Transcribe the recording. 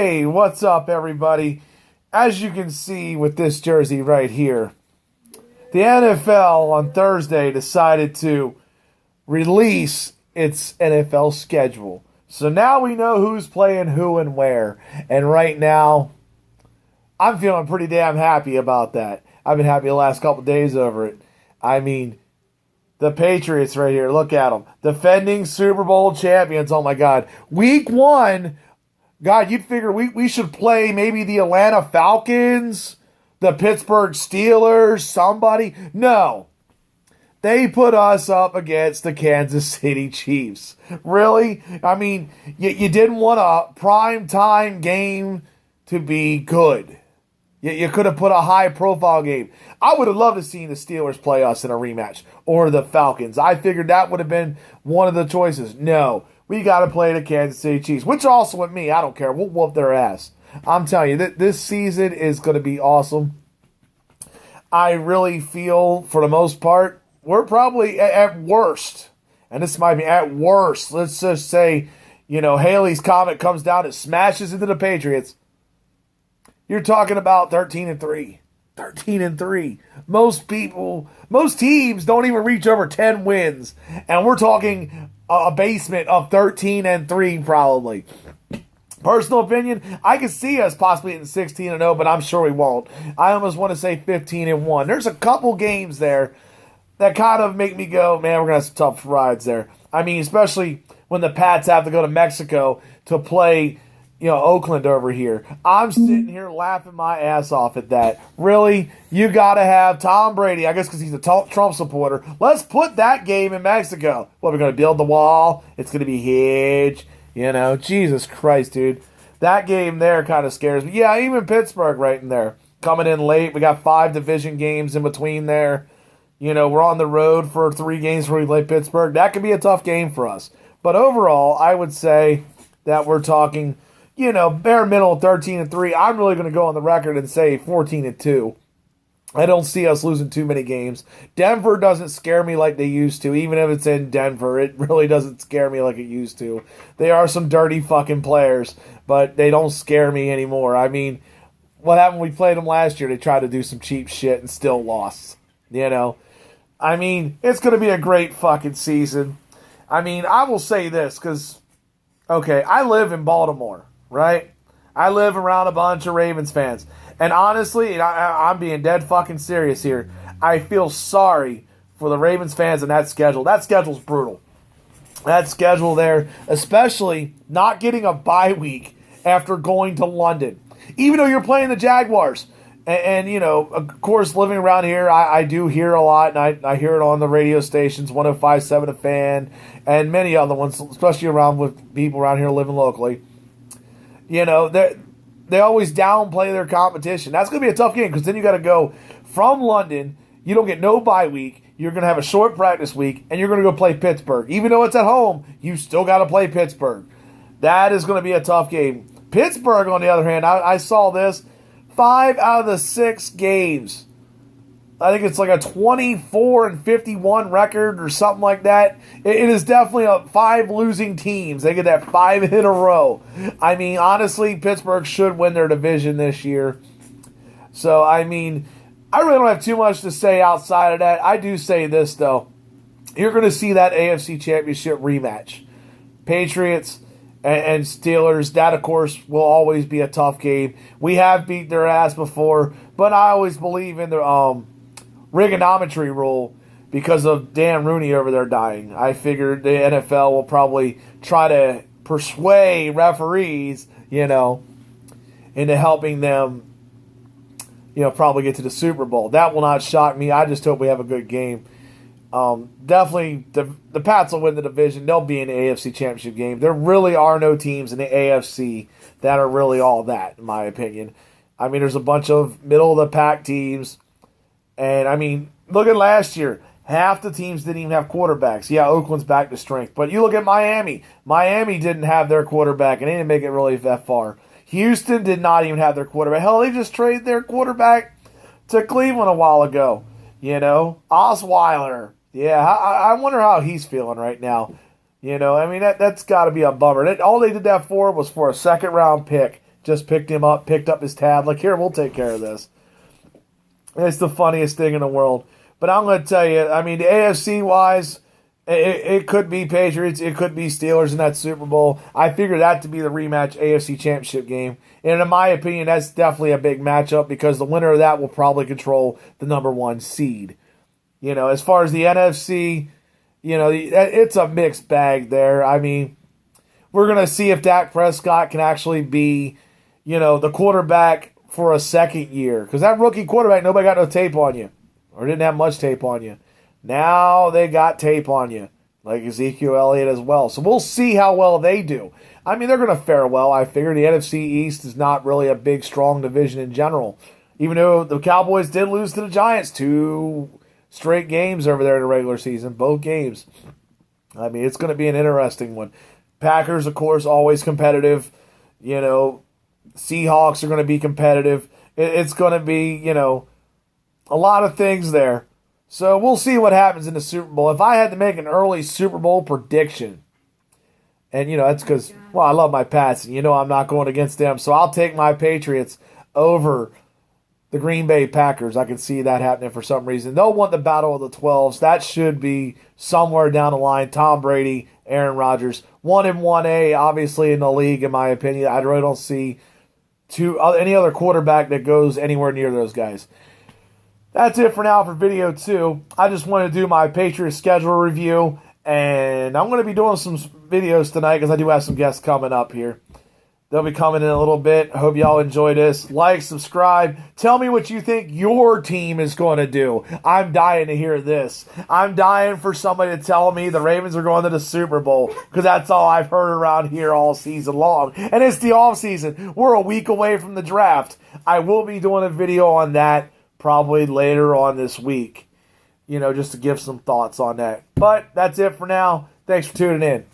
Hey, what's up, everybody? As you can see with this jersey right here, the NFL on Thursday decided to release its NFL schedule. So now we know who's playing who and where. And right now, I'm feeling pretty damn happy about that. I've been happy the last couple days over it. I mean, the Patriots right here, look at them. Defending Super Bowl champions, oh my God. Week 1, God, you'd figure we should play maybe the Atlanta Falcons, the Pittsburgh Steelers, somebody. No. They put us up against the Kansas City Chiefs. Really? I mean, you didn't want a prime time game to be good. You could have put a high-profile game. I would have loved to see the Steelers play us in a rematch, or the Falcons. I figured that would have been one of the choices. No, we got to play the Kansas City Chiefs, which also with me, I don't care. We'll whoop their ass. I'm telling you, this season is going to be awesome. I really feel, for the most part, we're probably at worst, and this might be at worst, let's just say, Haley's Comet comes down and smashes into the Patriots. You're talking about 13-3. 13-3. Most teams don't even reach over 10 wins. And we're talking a basement of 13-3 probably. Personal opinion, I could see us possibly hitting 16-0, but I'm sure we won't. I almost want to say 15-1. There's a couple games there that kind of make me go, man, we're going to have some tough rides there. I mean, especially when the Pats have to go to Mexico to play Oakland over here. I'm sitting here laughing my ass off at that. Really? You got to have Tom Brady, I guess because he's a Trump supporter. Let's put that game in Mexico. What, we're going to build the wall? It's going to be huge. Jesus Christ, dude. That game there kind of scares me. Yeah, even Pittsburgh right in there. Coming in late. We got 5 division games in between there. We're on the road for 3 games before we play Pittsburgh. That could be a tough game for us. But overall, I would say that we're talking bare minimum 13-3. I'm really going to go on the record and say 14-2. I don't see us losing too many games. Denver doesn't scare me like they used to. Even if it's in Denver, it really doesn't scare me like it used to. They are some dirty fucking players, but they don't scare me anymore. I mean, what happened when we played them last year? They tried to do some cheap shit and still lost. I mean, it's going to be a great fucking season. I mean, I will say this because, okay, I live in Baltimore. Right? I live around a bunch of Ravens fans. And honestly, I'm being dead fucking serious here. I feel sorry for the Ravens fans and that schedule. That schedule's brutal. That schedule there, especially not getting a bye week after going to London. Even though you're playing the Jaguars. And of course, living around here, I do hear a lot, and I hear it on the radio stations, 105.7 A Fan, and many other ones, especially around with people around here living locally. They always downplay their competition. That's going to be a tough game because then you got to go from London. You don't get no bye week. You're going to have a short practice week, and you're going to go play Pittsburgh. Even though it's at home, you still got to play Pittsburgh. That is going to be a tough game. Pittsburgh, on the other hand, I saw this. 5 out of the 6 games. I think it's like a 24-51 record or something like that. It is definitely 5 losing teams. They get that 5 in a row. I mean, honestly, Pittsburgh should win their division this year. So, I mean, I really don't have too much to say outside of that. I do say this, though. You're going to see that AFC Championship rematch. Patriots and Steelers, that, of course, will always be a tough game. We have beat their ass before, but I always believe in the Reaganomics rule because of Dan Rooney over there dying. I figured the NFL will probably try to persuade referees, into helping them, probably get to the Super Bowl. That will not shock me. I just hope we have a good game. Definitely, the Pats will win the division. They'll be in the AFC Championship game. There really are no teams in the AFC that are really all that, in my opinion. I mean, there's a bunch of middle-of-the-pack teams. And, I mean, look at last year. Half the teams didn't even have quarterbacks. Yeah, Oakland's back to strength. But you look at Miami. Miami didn't have their quarterback, and they didn't make it really that far. Houston did not even have their quarterback. Hell, they just traded their quarterback to Cleveland a while ago. Osweiler. Yeah, I wonder how he's feeling right now. I mean, that's got to be a bummer. All they did that for was for a second-round pick. just picked up his tab. Like, here, we'll take care of this. It's the funniest thing in the world. But I'm going to tell you, I mean, the AFC-wise, it could be Patriots, it could be Steelers in that Super Bowl. I figure that to be the rematch AFC Championship game. And in my opinion, that's definitely a big matchup because the winner of that will probably control the number 1 seed. You know, as far as the NFC, you know, it's a mixed bag there. I mean, we're going to see if Dak Prescott can actually be, you know, the quarterback for a second year. Because that rookie quarterback, nobody got no tape on you. Or didn't have much tape on you. Now they got tape on you. Like Ezekiel Elliott as well. So we'll see how well they do. I mean, they're going to fare well. I figure the NFC East is not really a big, strong division in general. Even though the Cowboys did lose to the Giants 2 straight games over there in the regular season. Both games. I mean, it's going to be an interesting one. Packers, of course, always competitive. You know, Seahawks are going to be competitive. It's going to be, you know, a lot of things there. So we'll see what happens in the Super Bowl. If I had to make an early Super Bowl prediction, and, you know, that's because, well, I love my Pats, and you know I'm not going against them. So I'll take my Patriots over the Green Bay Packers. I can see that happening for some reason. They'll want the battle of the 12s. That should be somewhere down the line. Tom Brady, Aaron Rodgers. 1 and 1A, obviously, in the league, in my opinion. I really don't see any other quarterback that goes anywhere near those guys. That's it for now for video 2. I just want to do my Patriots schedule review, and I'm going to be doing some videos tonight because I do have some guests coming up here. They'll be coming in a little bit. I hope y'all enjoy this. Like, subscribe. Tell me what you think your team is going to do. I'm dying to hear this. I'm dying for somebody to tell me the Ravens are going to the Super Bowl because that's all I've heard around here all season long. And it's the offseason. We're a week away from the draft. I will be doing a video on that probably later on this week, you know, just to give some thoughts on that. But that's it for now. Thanks for tuning in.